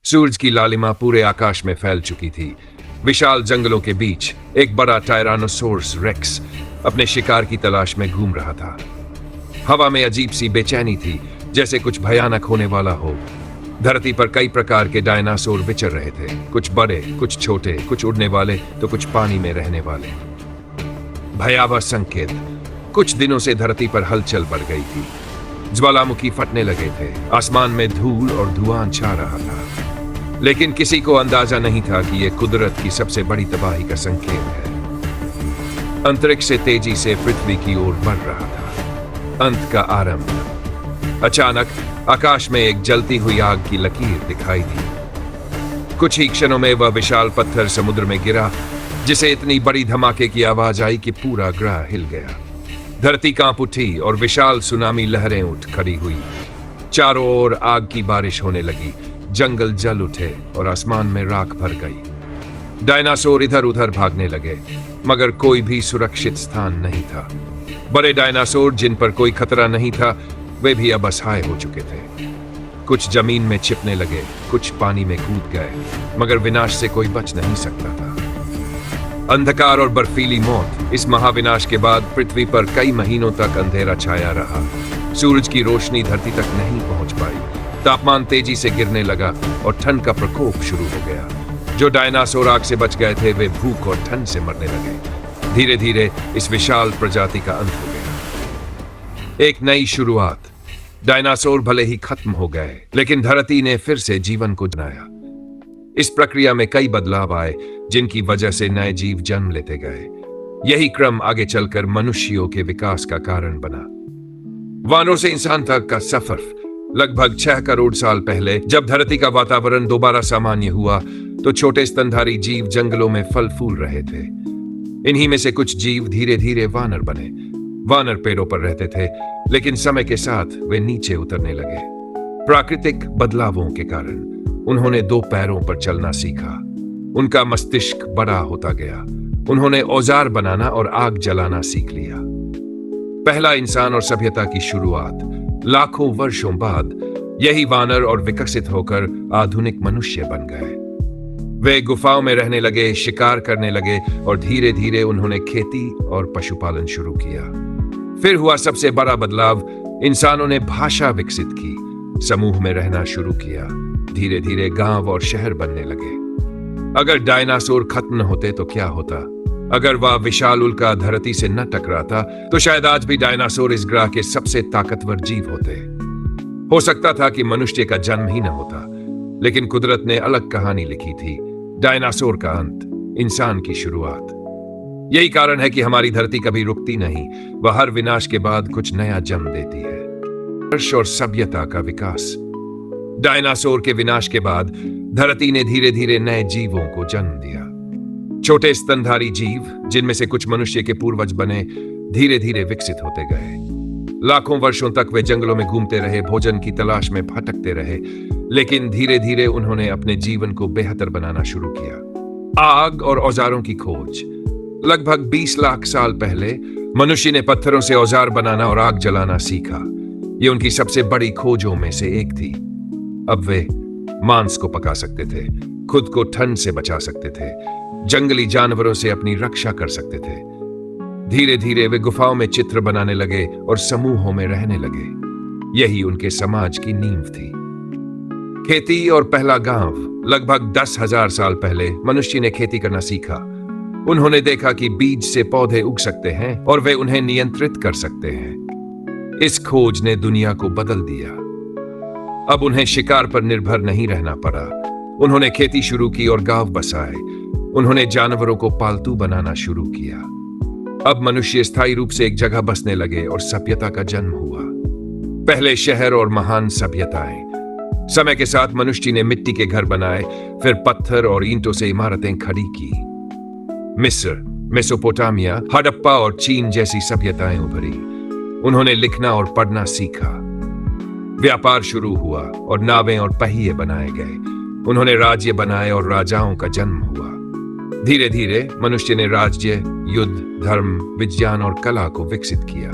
सूरज की लालिमा पूरे आकाश में फैल चुकी थी। विशाल जंगलों के बीच एक बड़ा टायरानोसोरस रेक्स अपने शिकार की तलाश में घूम रहा था। हवा में अजीब सी बेचैनी थी, जैसे कुछ भयानक होने वाला हो। धरती पर कई प्रकार के डायनासोर विचर रहे थे, कुछ बड़े, कुछ छोटे, कुछ उड़ने वाले तो कुछ पानी में रहने वाले। भयावह संकेत। कुछ दिनों से धरती पर हलचल बढ़ गई थी। ज्वालामुखी फटने लगे थे, आसमान में धूल और धुआं छा रहा था, लेकिन किसी को अंदाजा नहीं था कि यह कुदरत की सबसे बड़ी तबाही का संकेत है। अंतरिक्ष से तेजी से पृथ्वी की ओर बढ़ रहा था। अंत का आरंभ। अचानक आकाश में एक जलती हुई आग की लकीर दिखाई दी। कुछ ही क्षणों में वह विशाल पत्थर समुद्र में गिरा, जिसे इतनी बड़ी धमाके की आवाज आई कि पूरा ग्रह हिल गया। धरती कांप उठी और विशाल सुनामी लहरें उठ खड़ी हुई। चारों ओर आग की बारिश होने लगी, जंगल जल उठे और आसमान में राख भर गई। डायनासोर इधर उधर भागने लगे, मगर कोई भी सुरक्षित स्थान नहीं था। बड़े डायनासोर जिन पर कोई खतरा नहीं था, वे भी अब असहाय हो चुके थे। कुछ जमीन में छिपने लगे, कुछ पानी में कूद गए, मगर विनाश से कोई बच नहीं सकता था। अंधकार और बर्फीली मौत। इस महाविनाश के बाद पृथ्वी पर कई महीनों तक अंधेरा छाया रहा। सूरज की रोशनी धरती तक नहीं पहुंच पाई। तापमान तेजी से गिरने लगा और ठंड का प्रकोप शुरू हो गया। जो डायनासोर आग से बच गए थे, वे भूख और ठंड से मरने लगे। धीरे धीरे इस विशाल प्रजाति का अंत हो गया। एक नई शुरुआत। डायनासोर भले ही खत्म हो गए, लेकिन धरती ने फिर से जीवन को बनाया। इस प्रक्रिया में कई बदलाव आए, जिनकी वजह से नए जीव जन्म लेते गए। यही क्रम आगे चलकर मनुष्यों के विकास का कारण बना। वानरों से इंसान तक का सफर। लगभग 6 करोड़ साल पहले जब धरती का वातावरण दोबारा सामान्य हुआ, तो छोटे स्तनधारी जीव जंगलों में फल फूल रहे थे। इन्हीं में से कुछ जीव धीरे धीरे वानर बने। वानर पेड़ों पर रहते थे, लेकिन समय के साथ वे नीचे उतरने लगे। प्राकृतिक बदलावों के कारण उन्होंने 2 पैरों पर चलना सीखा। उनका मस्तिष्क बड़ा होता गया। उन्होंने औजार बनाना और आग जलाना सीख लिया। पहला इंसान और सभ्यता की शुरुआत। लाखों वर्षों बाद यही वानर और विकसित होकर आधुनिक मनुष्य बन गए। वे गुफाओं में रहने लगे, शिकार करने लगे और धीरे धीरे उन्होंने खेती और पशुपालन शुरू किया। फिर हुआ सबसे बड़ा बदलाव। इंसानों ने भाषा विकसित की, समूह में रहना शुरू किया। धीरे धीरे गांव और शहर बनने लगे। अगर डायनासोर खत्म न होते तो क्या होता? अगर वह विशाल उल्का धरती से न टकराता, तो शायद आज भी डायनासोर इस ग्रह के सबसे ताकतवर जीव होते। हो सकता था कि मनुष्य का जन्म ही न होता, लेकिन कुदरत ने अलग कहानी लिखी थी। डायनासोर का अंत, इंसान की शुरुआत। यही कारण है कि हमारी धरती कभी रुकती नहीं। वह हर विनाश के बाद कुछ नया जन्म देती है। वर्ष और सभ्यता का विकास। डायनासोर के विनाश के बाद धरती ने धीरे धीरे नए जीवों को जन्म दिया। छोटे स्तनधारी जीव, जिनमें से कुछ मनुष्य के पूर्वज बने, धीरे धीरे विकसित होते गए। लाखों वर्षों तक वे जंगलों में घूमते रहे, भोजन की तलाश में भटकते रहे, लेकिन धीरे धीरे उन्होंने अपने जीवन को बेहतर बनाना शुरू किया। आग और औजारों की खोज। लगभग 20 लाख साल पहले मनुष्य ने पत्थरों से औजार बनाना और आग जलाना सीखा। ये उनकी सबसे बड़ी खोजों में से एक थी। अब वे मांस को पका सकते थे, खुद को ठंड से बचा सकते थे, जंगली जानवरों से अपनी रक्षा कर सकते थे। धीरे धीरे वे गुफाओं में चित्र बनाने लगे और समूहों में रहने लगे। यही उनके समाज की नींव थी। खेती और पहला गांव। लगभग 10,000 साल पहले मनुष्य ने खेती करना सीखा। उन्होंने देखा कि बीज से पौधे उग सकते हैं और वे उन्हें नियंत्रित कर सकते हैं। इस खोज ने दुनिया को बदल दिया। अब उन्हें शिकार पर निर्भर नहीं रहना पड़ा। उन्होंने खेती शुरू की और गांव बसाए। उन्होंने जानवरों को पालतू बनाना शुरू किया। अब मनुष्य स्थायी रूप से एक जगह बसने लगे और सभ्यता का जन्म हुआ। पहले शहर और महान सभ्यताएं। समय के साथ मनुष्य ने मिट्टी के घर बनाए, फिर पत्थर और ईंटों से इमारतें खड़ी की। मिस्र, मेसोपोटामिया, हड़प्पा और चीन जैसी सभ्यताएं उभरी। उन्होंने लिखना और पढ़ना सीखा। व्यापार शुरू हुआ और नावें और पहिए बनाए गए। उन्होंने राज्य बनाए और राजाओं का जन्म हुआ। धीरे धीरे मनुष्य ने राज्य, युद्ध, धर्म, विज्ञान और कला को विकसित किया।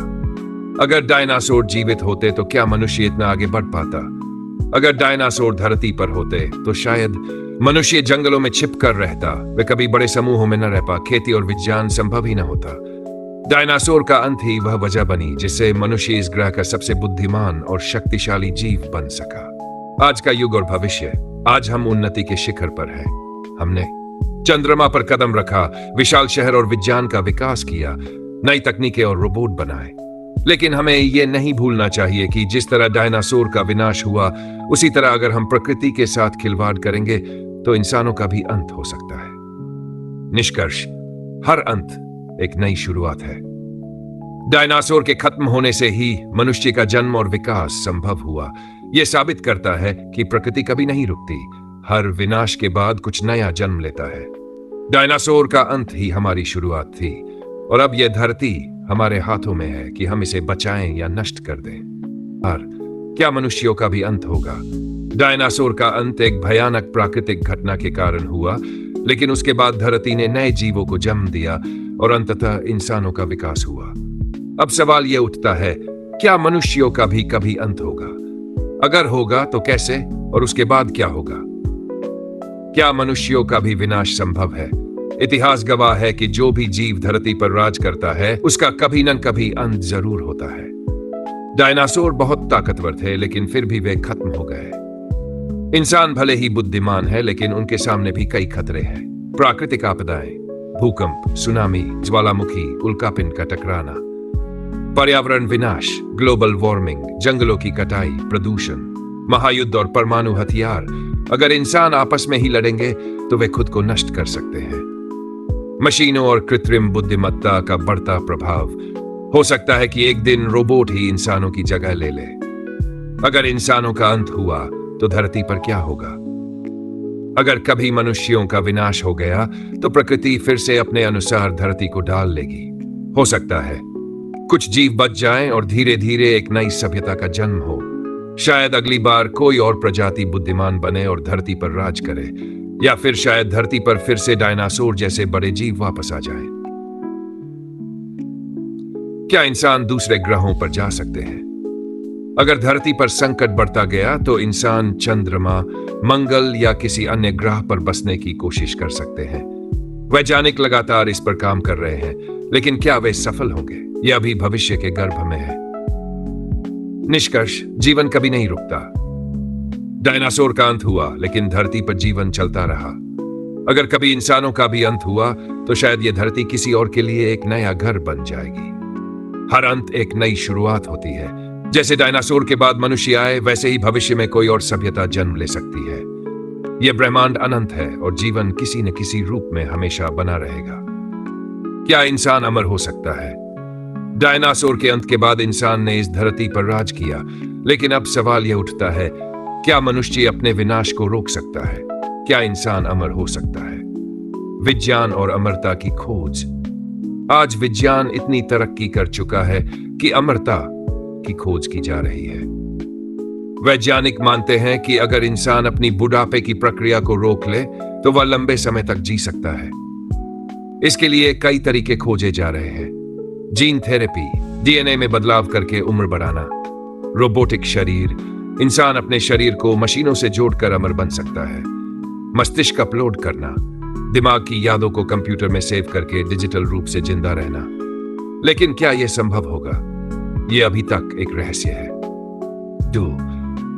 अगर डायनासोर जीवित होते तो क्या मनुष्य इतना आगे बढ़ पाता? अगर डायनासोर धरती पर होते तो शायद मनुष्य जंगलों में छिप कर रहता, वे कभी बड़े समूहों में न रह पा, खेती और विज्ञान संभव ही न होता। डायनासोर का अंत ही वह वजह बनी जिससे मनुष्य इस ग्रह का सबसे बुद्धिमान और शक्तिशाली जीव बन सका। आज का युग और भविष्य, आज हम उन्नति के शिखर पर हैं। हमने चंद्रमा पर कदम रखा, विशाल शहर और विज्ञान का विकास किया, नई तकनीकें और रोबोट बनाए। लेकिन हमें यह नहीं भूलना चाहिए कि जिस तरह डायनासोर का विनाश हुआ, उसी तरह अगर हम प्रकृति के साथ खिलवाड़ करेंगे तो इंसानों का भी अंत हो सकता है। निष्कर्ष, हर अंत एक नई शुरुआत है। डायनासोर के खत्म होने से ही मनुष्य का जन्म और विकास संभव हुआ। यह साबित करता है कि प्रकृति कभी नहीं रुकती, हर विनाश के बाद कुछ नया जन्म लेता है। डायनासोर का अंत ही हमारी शुरुआत थी और अब यह धरती हमारे हाथों में है कि हम इसे बचाएं या नष्ट कर दें। और क्या मनुष्यों का भी अंत होगा? डायनासोर का अंत एक भयानक प्राकृतिक घटना के कारण हुआ, लेकिन उसके बाद धरती ने नए जीवों को जन्म दिया और अंततः इंसानों का विकास हुआ। अब सवाल यह उठता है, क्या मनुष्यों का भी कभी अंत होगा? अगर होगा तो कैसे, और उसके बाद क्या होगा? क्या मनुष्यों का भी विनाश संभव है? इतिहास गवाह है कि जो भी जीव धरती पर राज करता है उसका कभी न कभी अंत जरूर होता है। डायनासोर बहुत ताकतवर थे, लेकिन फिर भी वे खत्म हो गए। इंसान भले ही बुद्धिमान है, लेकिन उनके सामने भी कई खतरे हैं। प्राकृतिक आपदाएं, भूकंप, सुनामी, ज्वालामुखी, उल्कापिंड का टकराना, पर्यावरण विनाश, ग्लोबल वार्मिंग, जंगलों की कटाई, प्रदूषण, महायुद्ध और परमाणु हथियार। अगर इंसान आपस में ही लड़ेंगे तो वे खुद को नष्ट कर सकते हैं। मशीनों और कृत्रिम बुद्धिमत्ता का बढ़ता प्रभाव, हो सकता है कि एक दिन रोबोट ही इंसानों की जगह ले ले। अगर इंसानों का अंत हुआ तो धरती पर क्या होगा? अगर कभी मनुष्यों का विनाश हो गया तो प्रकृति फिर से अपने अनुसार धरती को डाल लेगी। हो सकता है कुछ जीव बच जाएं और धीरे धीरे एक नई सभ्यता का जन्म हो। शायद अगली बार कोई और प्रजाति बुद्धिमान बने और धरती पर राज करे, या फिर शायद धरती पर फिर से डायनासोर जैसे बड़े जीव वापस आ जाएं। क्या इंसान दूसरे ग्रहों पर जा सकते हैं? अगर धरती पर संकट बढ़ता गया तो इंसान चंद्रमा, मंगल या किसी अन्य ग्रह पर बसने की कोशिश कर सकते हैं। वैज्ञानिक लगातार इस पर काम कर रहे हैं, लेकिन क्या वे सफल होंगे? यह अभी भविष्य के गर्भ में है। निष्कर्ष, जीवन कभी नहीं रुकता। डायनासोर का अंत हुआ, लेकिन धरती पर जीवन चलता रहा। अगर कभी इंसानों का भी अंत हुआ तो शायद यह धरती किसी और के लिए एक नया घर बन जाएगी। हर अंत एक नई शुरुआत होती है। जैसे डायनासोर के बाद मनुष्य आए, वैसे ही भविष्य में कोई और सभ्यता जन्म ले सकती है। यह ब्रह्मांड अनंत है और जीवन किसी न किसी रूप में हमेशा बना रहेगा। क्या इंसान अमर हो सकता है? डायनासोर के अंत के बाद इंसान ने इस धरती पर राज किया, लेकिन अब सवाल यह उठता है, क्या मनुष्य अपने विनाश को रोक सकता है? क्या इंसान अमर हो सकता है? विज्ञान और अमरता की खोज। आज विज्ञान इतनी तरक्की कर चुका है कि अमरता की खोज की जा रही है। वैज्ञानिक मानते हैं कि अगर इंसान अपनी बुढ़ापे की प्रक्रिया को रोक ले तो वह लंबे समय तक जी सकता है। इसके लिए कई तरीके खोजे जा रहे हैं। जीन थेरेपी, डीएनए में बदलाव करके उम्र बढ़ाना, रोबोटिक शरीर, इंसान अपने शरीर को मशीनों से जोड़कर अमर बन सकता है। मस्तिष्क अपलोड करना, दिमाग की यादों को कंप्यूटर में सेव करके डिजिटल रूप से जिंदा रहना। लेकिन क्या यह संभव होगा? यह अभी तक एक रहस्य है।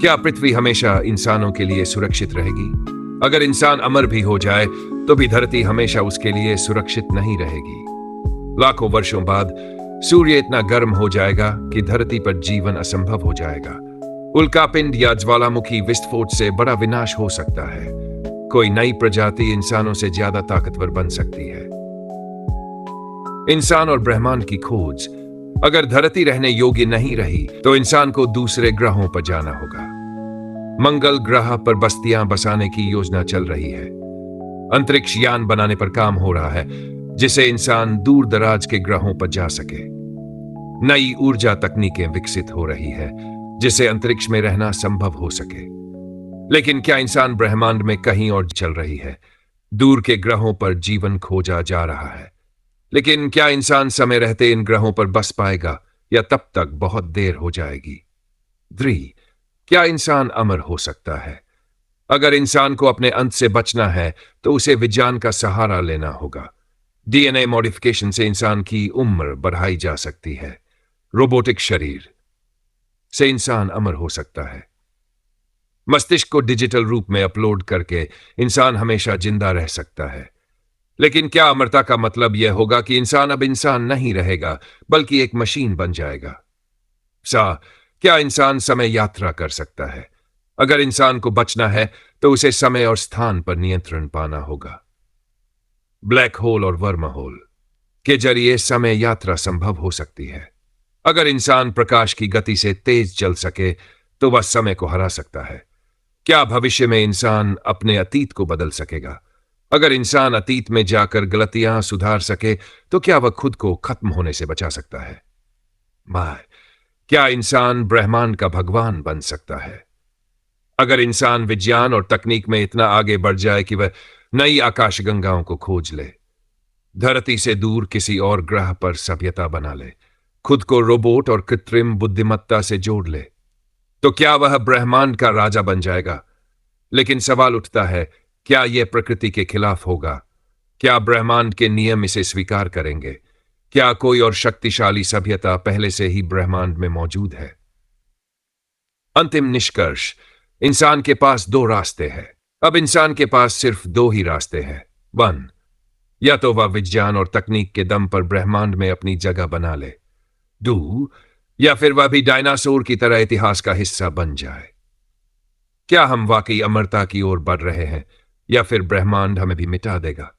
क्या पृथ्वी हमेशा इंसानों के लिए सुरक्षित रहेगी? अगर इंसान अमर भी हो जाए तो भी धरती हमेशा उसके लिए सुरक्षित नहीं रहेगी। लाखों वर्षों बाद सूर्य इतना गर्म हो जाएगा कि धरती पर जीवन असंभव हो जाएगा। उल्कापिंड या ज्वालामुखी विस्फोट से बड़ा विनाश हो सकता है। कोई नई प्रजाति इंसानों से ज्यादा ताकतवर बन सकती है। इंसान और ब्रह्मांड की खोज। अगर धरती रहने योग्य नहीं रही तो इंसान को दूसरे ग्रहों पर जाना होगा। मंगल ग्रह पर बस्तियां बसाने की योजना चल रही है। अंतरिक्ष यान बनाने पर काम हो रहा है, जिससे इंसान दूर दराज के ग्रहों पर जा सके। नई ऊर्जा तकनीकें विकसित हो रही है, जिससे अंतरिक्ष में रहना संभव हो सके। लेकिन क्या इंसान ब्रह्मांड में कहीं और चल रही है? दूर के ग्रहों पर जीवन खोजा जा रहा है, लेकिन क्या इंसान समय रहते इन ग्रहों पर बस पाएगा या तब तक बहुत देर हो जाएगी? क्या इंसान अमर हो सकता है? अगर इंसान को अपने अंत से बचना है तो उसे विज्ञान का सहारा लेना होगा। डीएनए मॉडिफिकेशन से इंसान की उम्र बढ़ाई जा सकती है। रोबोटिक शरीर से इंसान अमर हो सकता है। मस्तिष्क को डिजिटल रूप में अपलोड करके इंसान हमेशा जिंदा रह सकता है। लेकिन क्या अमरता का मतलब यह होगा कि इंसान अब इंसान नहीं रहेगा, बल्कि एक मशीन बन जाएगा? क्या इंसान समय यात्रा कर सकता है? अगर इंसान को बचना है तो उसे समय और स्थान पर नियंत्रण पाना होगा। ब्लैक होल और वर्म होल के जरिए समय यात्रा संभव हो सकती है। अगर इंसान प्रकाश की गति से तेज चल सके तो वह समय को हरा सकता है। क्या भविष्य में इंसान अपने अतीत को बदल सकेगा? अगर इंसान अतीत में जाकर गलतियां सुधार सके तो क्या वह खुद को खत्म होने से बचा सकता है? माय, क्या इंसान ब्रह्मांड का भगवान बन सकता है? अगर इंसान विज्ञान और तकनीक में इतना आगे बढ़ जाए कि वह नई आकाशगंगाओं को खोज ले, धरती से दूर किसी और ग्रह पर सभ्यता बना ले, खुद को रोबोट और कृत्रिम बुद्धिमत्ता से जोड़ ले, तो क्या वह ब्रह्मांड का राजा बन जाएगा? लेकिन सवाल उठता है, क्या यह प्रकृति के खिलाफ होगा? क्या ब्रह्मांड के नियम इसे स्वीकार करेंगे? क्या कोई और शक्तिशाली सभ्यता पहले से ही ब्रह्मांड में मौजूद है? अंतिम निष्कर्ष, इंसान के पास दो रास्ते हैं। अब इंसान के पास सिर्फ दो ही रास्ते हैं। 1, या तो वह विज्ञान और तकनीक के दम पर ब्रह्मांड में अपनी जगह बना ले। 2, या फिर वह भी डायनासोर की तरह इतिहास का हिस्सा बन जाए। क्या हम वाकई अमरता की ओर बढ़ रहे हैं या फिर ब्रह्मांड हमें भी मिटा देगा?